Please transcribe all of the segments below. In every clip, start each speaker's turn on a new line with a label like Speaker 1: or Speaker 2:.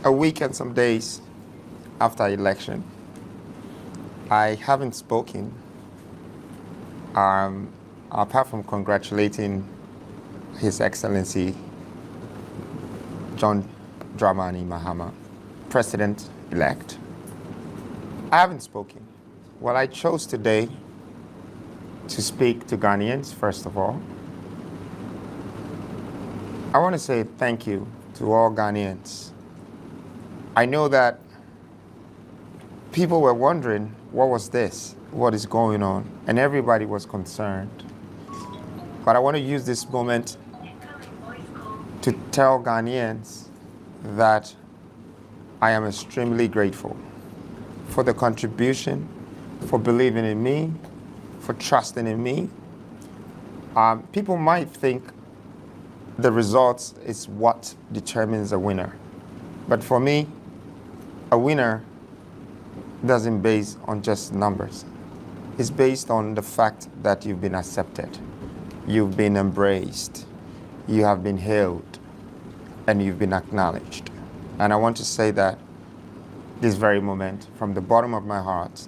Speaker 1: a week and some days after election. I haven't spoken, apart from congratulating His Excellency John Dramani Mahama, President-elect. I haven't spoken. Well, I chose today to speak to Ghanaians, first of all. I want to say thank you to all Ghanaians. I know that people were wondering, what was this? What is going on? And everybody was concerned. But I want to use this moment to tell Ghanaians that I am extremely grateful for the contribution, for believing in me, for trusting in me. People might think the results is what determines a winner. But for me, a winner doesn't base on just numbers. It's based on the fact that you've been accepted, you've been embraced, you have been hailed, and you've been acknowledged. And I want to say that this very moment, from the bottom of my heart,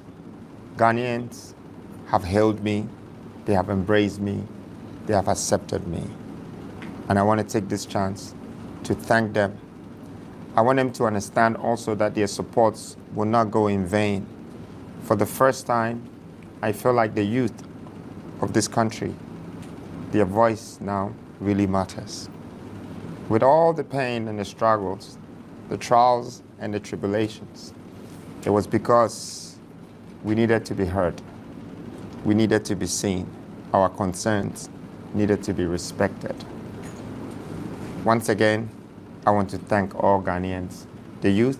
Speaker 1: Ghanaians have hailed me, they have embraced me, they have accepted me. And I want to take this chance to thank them. I want them to understand also that their supports will not go in vain. For the first time, I feel like the youth of this country, their voice now really matters. With all the pain and the struggles, the trials and the tribulations, it was because we needed to be heard. We needed to be seen. Our concerns needed to be respected. Once again, I want to thank all Ghanaians, the youth,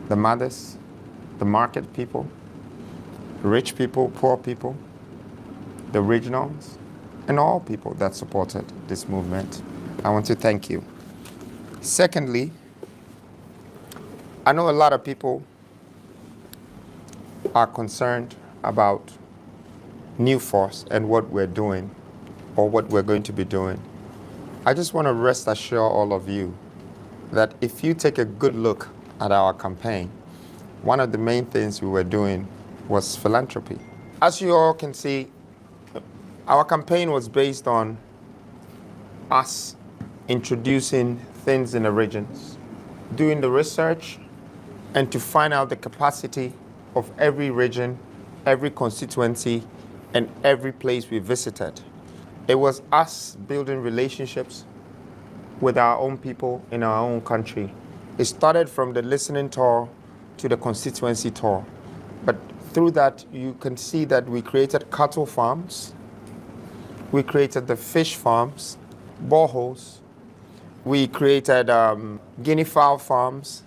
Speaker 1: the mothers, the market people, rich people, poor people, the regionals, and all people that supported this movement. I want to thank you. Secondly, I know a lot of people are concerned about Newforce and what we're doing or what we're going to be doing. I just want to rest assure all of you that if you take a good look at our campaign, one of the main things we were doing was philanthropy. As you all can see, our campaign was based on us introducing things in the regions, doing the research, and to find out the capacity of every region, every constituency, and every place we visited. It was us building relationships with our own people in our own country. It started from the listening tour to the constituency tour. But through that, you can see that we created cattle farms, we created the fish farms, boreholes, we created guinea fowl farms,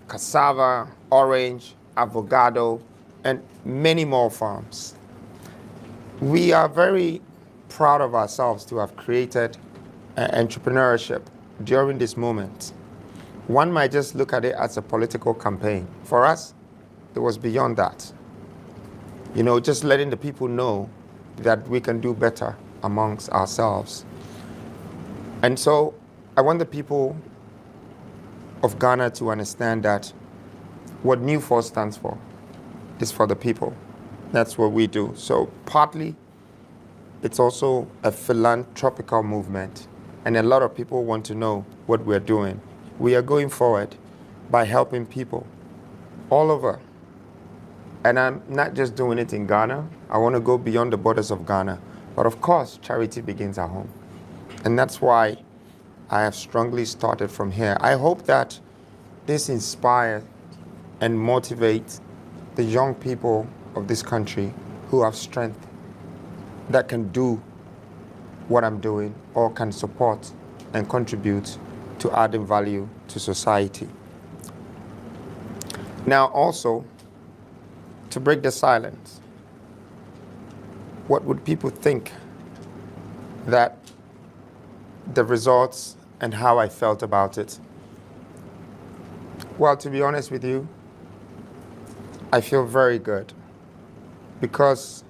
Speaker 1: cassava, orange, avocado, and many more farms. We are very proud of ourselves to have created entrepreneurship during this moment. One might just look at it as a political campaign. For us, it was beyond that. You know, just letting the people know that we can do better amongst ourselves. And so I want the people of Ghana to understand that what Newforce stands for is for the people. That's what we do. So partly, it's also a philanthropical movement. And a lot of people want to know what we're doing. We are going forward by helping people all over. And I'm not just doing it in Ghana. I want to go beyond the borders of Ghana. But of course, charity begins at home. And that's why I have strongly started from here. I hope that this inspires and motivates the young people of this country who have strength that can do what I'm doing or can support and contribute to adding value to society. Now also, to break the silence, what would people think that the results and how I felt about it? Well, to be honest with you, I feel very good because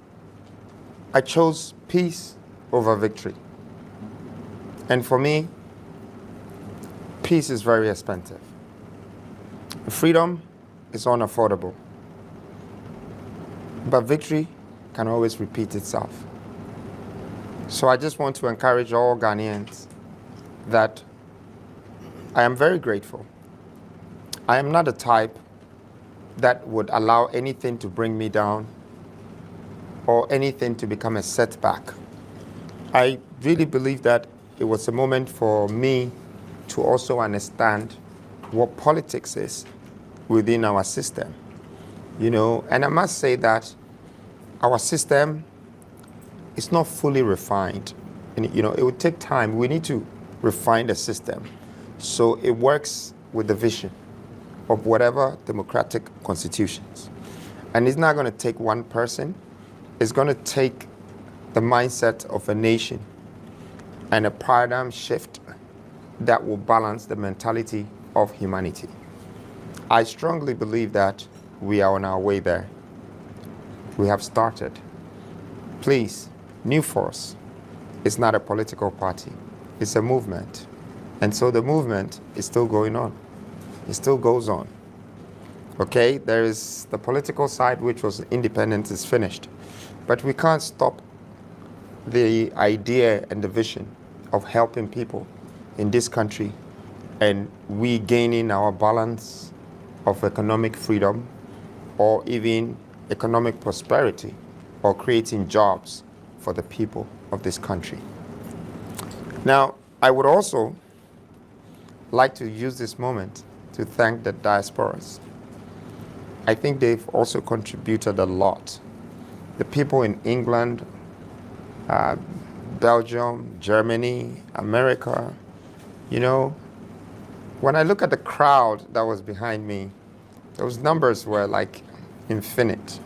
Speaker 1: I chose peace over victory. And for me, peace is very expensive. Freedom is unaffordable, but victory can always repeat itself. So I just want to encourage all Ghanaians that I am very grateful. I am not the type that would allow anything to bring me down or anything to become a setback. I really believe that it was a moment for me to also understand what politics is within our system. And I must say that our system is not fully refined. And, it would take time. We need to refine the system so it works with the vision of whatever democratic constitutions. And it's not going to take one person. It's going to take the mindset of a nation and a paradigm shift that will balance the mentality of humanity. I strongly believe that we are on our way there. We have started. Please, Newforce is not a political party. It's a movement. And so the movement is still going on. It still goes on. Okay, there is the political side, which was independence, is finished. But we can't stop the idea and the vision of helping people in this country and we gaining our balance of economic freedom or even economic prosperity or creating jobs for the people of this country. Now, I would also like to use this moment to thank the diasporas. I think they've also contributed a lot. The people in England, Belgium, Germany, America, when I look at the crowd that was behind me, those numbers were like infinite,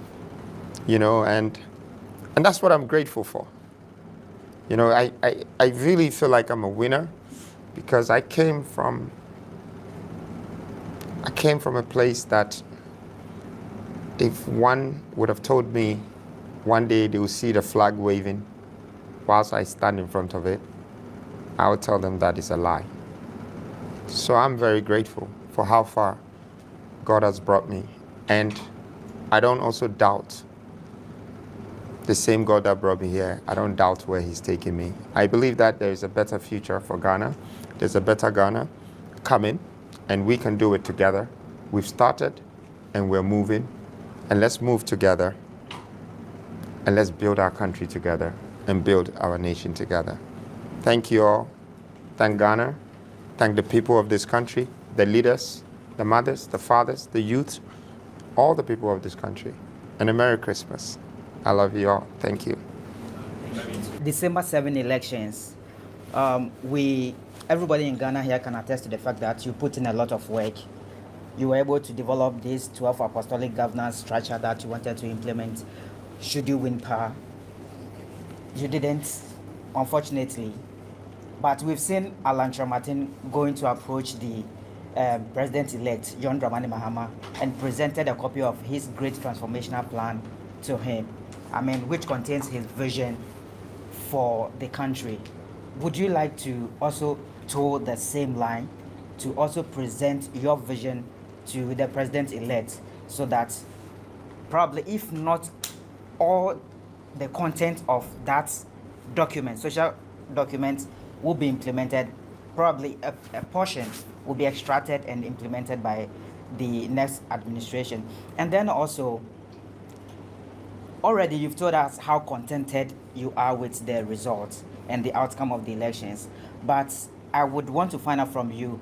Speaker 1: and that's what I'm grateful for. I really feel like I'm a winner because I came from a place that if one would have told me one day they will see the flag waving whilst I stand in front of it, I would tell them that is a lie. So I'm very grateful for how far God has brought me. And I don't also doubt the same God that brought me here. I don't doubt where he's taking me. I believe that there is a better future for Ghana. There's a better Ghana coming, and we can do it together. We've started, and we're moving. And let's move together, and let's build our country together and build our nation together. Thank you all. Thank Ghana. Thank the people of this country, the leaders, the mothers, the fathers, the youth, all the people of this country. And a Merry Christmas. I love you all. Thank you.
Speaker 2: December 7 elections, everybody in Ghana here can attest to the fact that you put in a lot of work. You were able to develop this 12 apostolic governance structure that you wanted to implement should you win power. You didn't, unfortunately. But we've seen Alan Tramartin going to approach the president-elect, John Dramani Mahama, and presented a copy of his great transformational plan to him, which contains his vision for the country. Would you like to also toe the same line to also present your vision to the president-elect so that probably, if not all the content of that document, social document, will be implemented, probably a portion will be extracted and implemented by the next administration? And then also, already you've told us how contented you are with the results and the outcome of the elections, but I would want to find out from you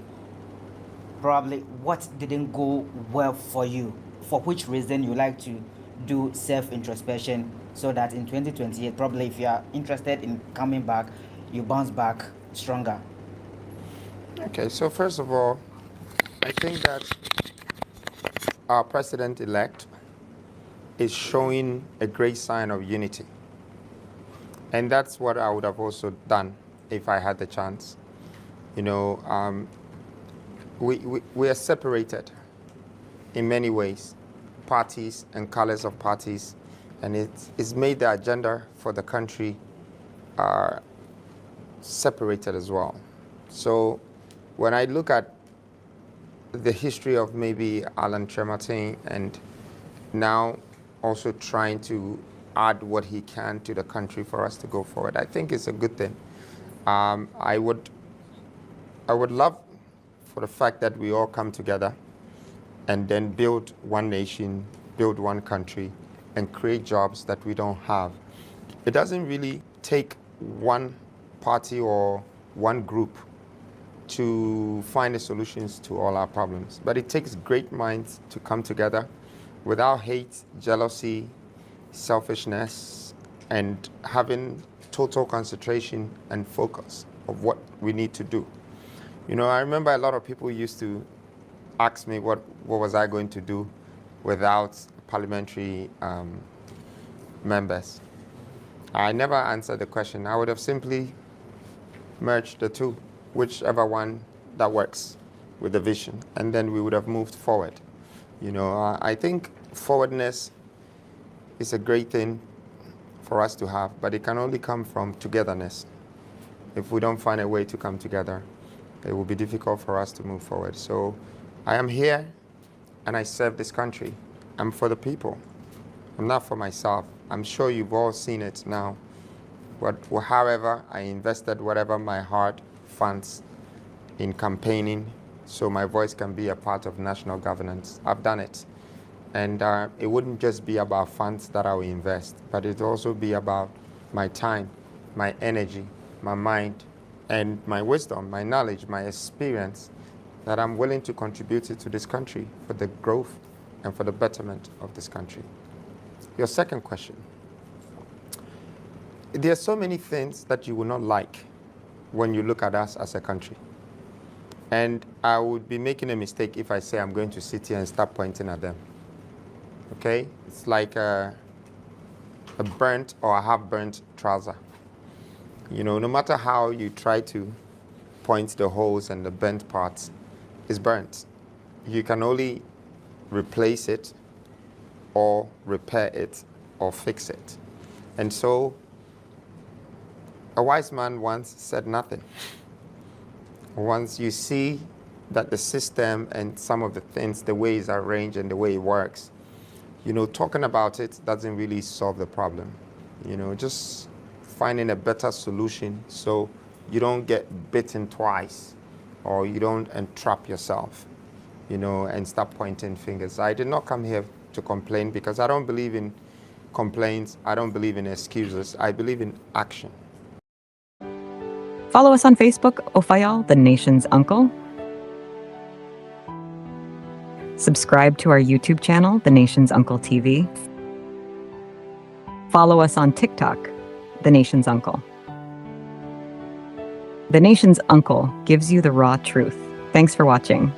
Speaker 2: probably what didn't go well for you, for which reason you like to do self-introspection so that in 2028, probably if you are interested in coming back, you bounce back stronger.
Speaker 1: Okay, so first of all, I think that our president-elect is showing a great sign of unity. And that's what I would have also done if I had the chance. We are separated in many ways, parties and colors of parties, and it's made the agenda for the country separated as well. So when I look at the history of maybe Alan Tremartin and now also trying to add what he can to the country for us to go forward. I think it's a good thing. I would love for the fact that we all come together and then build one nation, build one country, and create jobs that we don't have. It doesn't really take one party or one group to find the solutions to all our problems, but it takes great minds to come together without hate, jealousy, selfishness, and having total concentration and focus of what we need to do. You know, I remember a lot of people used to ask me what was I going to do without parliamentary members. I never answered the question. I would have simply merged the two, whichever one that works with the vision, and then we would have moved forward. You know, I think forwardness is a great thing for us to have, but it can only come from togetherness. If we don't find a way to come together, it will be difficult for us to move forward. So I am here and I serve this country. I'm for the people. I'm not for myself. I'm sure you've all seen it now. However, I invested whatever my heart funds in campaigning so my voice can be a part of national governance. I've done it. And it wouldn't just be about funds that I will invest, but it also be about my time, my energy, my mind, and my wisdom, my knowledge, my experience that I'm willing to contribute it to this country for the growth and for the betterment of this country. Your second question. There are so many things that you will not like when you look at us as a country. And I would be making a mistake if I say I'm going to sit here and start pointing at them. Okay? It's like a burnt or a half-burnt trouser. You know, no matter how you try to point the holes and the burnt parts, it's burnt. You can only replace it or repair it or fix it. And so, a wise man once said nothing. Once you see that the system and some of the things, the way it's arranged and the way it works, you know, talking about it doesn't really solve the problem. You know, just finding a better solution so you don't get bitten twice or you don't entrap yourself, you know, and start pointing fingers. I did not come here to complain because I don't believe in complaints. I don't believe in excuses. I believe in action.
Speaker 3: Follow us on Facebook, Ofayal, the nation's uncle. Subscribe to our YouTube channel, The Nation's Uncle TV. Follow us on TikTok, The Nation's Uncle. The Nation's Uncle gives you the raw truth. Thanks for watching.